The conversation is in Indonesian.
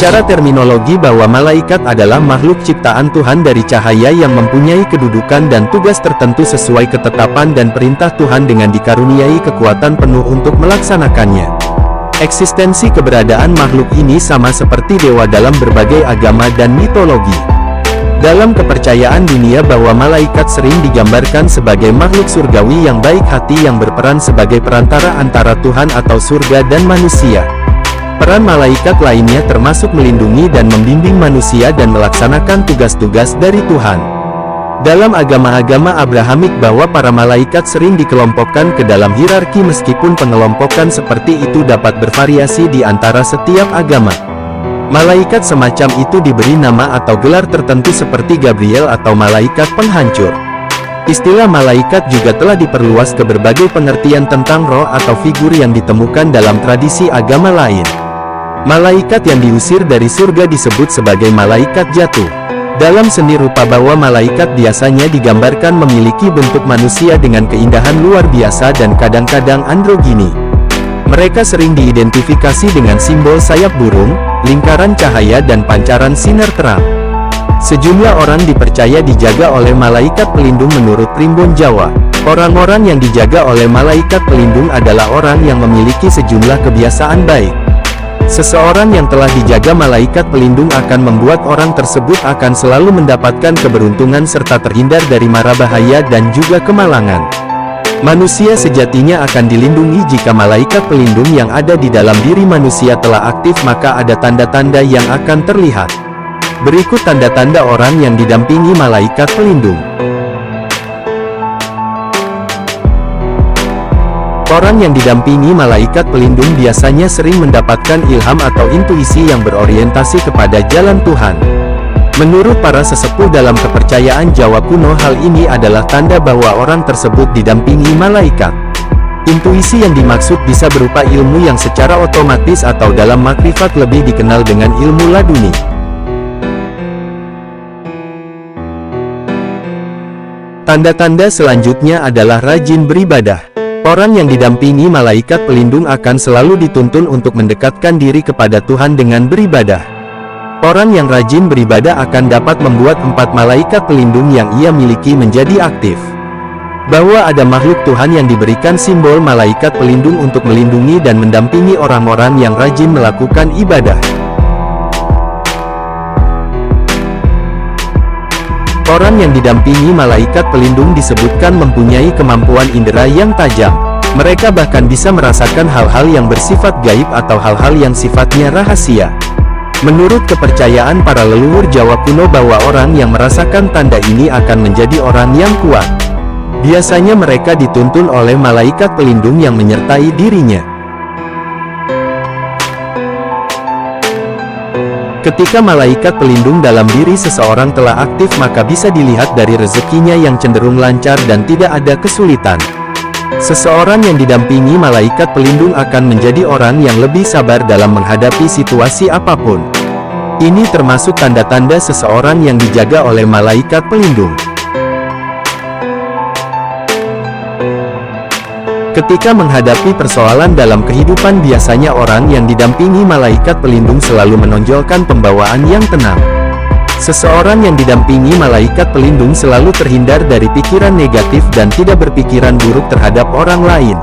Secara terminologi bahwa malaikat adalah makhluk ciptaan Tuhan dari cahaya yang mempunyai kedudukan dan tugas tertentu sesuai ketetapan dan perintah Tuhan dengan dikaruniai kekuatan penuh untuk melaksanakannya. Eksistensi keberadaan makhluk ini sama seperti dewa dalam berbagai agama dan mitologi. Dalam kepercayaan dunia bahwa malaikat sering digambarkan sebagai makhluk surgawi yang baik hati yang berperan sebagai perantara antara Tuhan atau surga dan manusia. Peran malaikat lainnya termasuk melindungi dan membimbing manusia dan melaksanakan tugas-tugas dari Tuhan. Dalam agama-agama Abrahamik bahwa para malaikat sering dikelompokkan ke dalam hierarki meskipun pengelompokan seperti itu dapat bervariasi di antara setiap agama. Malaikat semacam itu diberi nama atau gelar tertentu seperti Gabriel atau malaikat penghancur. Istilah malaikat juga telah diperluas ke berbagai pengertian tentang roh atau figur yang ditemukan dalam tradisi agama lain. Malaikat yang diusir dari surga disebut sebagai malaikat jatuh. Dalam seni rupa bawah malaikat biasanya digambarkan memiliki bentuk manusia dengan keindahan luar biasa dan kadang-kadang androgini. Mereka sering diidentifikasi dengan simbol sayap burung, lingkaran cahaya dan pancaran sinar terang. Sejumlah orang dipercaya dijaga oleh malaikat pelindung menurut Primbon Jawa. Orang-orang yang dijaga oleh malaikat pelindung adalah orang yang memiliki sejumlah kebiasaan baik. Seseorang yang telah dijaga malaikat pelindung akan membuat orang tersebut akan selalu mendapatkan keberuntungan serta terhindar dari mara bahaya dan juga kemalangan. Manusia sejatinya akan dilindungi jika malaikat pelindung yang ada di dalam diri manusia telah aktif, maka ada tanda-tanda yang akan terlihat. Berikut tanda-tanda orang yang didampingi malaikat pelindung. Orang yang didampingi malaikat pelindung biasanya sering mendapatkan ilham atau intuisi yang berorientasi kepada jalan Tuhan. Menurut para sesepuh dalam kepercayaan Jawa kuno, hal ini adalah tanda bahwa orang tersebut didampingi malaikat. Intuisi yang dimaksud bisa berupa ilmu yang secara otomatis atau dalam makrifat lebih dikenal dengan ilmu laduni. Tanda-tanda selanjutnya adalah rajin beribadah. Orang yang didampingi malaikat pelindung akan selalu dituntun untuk mendekatkan diri kepada Tuhan dengan beribadah. Orang yang rajin beribadah akan dapat membuat 4 malaikat pelindung yang ia miliki menjadi aktif. Bahwa ada makhluk Tuhan yang diberikan simbol malaikat pelindung untuk melindungi dan mendampingi orang-orang yang rajin melakukan ibadah. Orang yang didampingi malaikat pelindung disebutkan mempunyai kemampuan indera yang tajam. Mereka bahkan bisa merasakan hal-hal yang bersifat gaib atau hal-hal yang sifatnya rahasia. Menurut kepercayaan para leluhur Jawa kuno bahwa orang yang merasakan tanda ini akan menjadi orang yang kuat. Biasanya mereka dituntun oleh malaikat pelindung yang menyertai dirinya. Ketika malaikat pelindung dalam diri seseorang telah aktif, maka bisa dilihat dari rezekinya yang cenderung lancar dan tidak ada kesulitan. Seseorang yang didampingi malaikat pelindung akan menjadi orang yang lebih sabar dalam menghadapi situasi apapun. Ini termasuk tanda-tanda seseorang yang dijaga oleh malaikat pelindung. Ketika menghadapi persoalan dalam kehidupan, biasanya orang yang didampingi malaikat pelindung selalu menonjolkan pembawaan yang tenang. Seseorang yang didampingi malaikat pelindung selalu terhindar dari pikiran negatif dan tidak berpikiran buruk terhadap orang lain.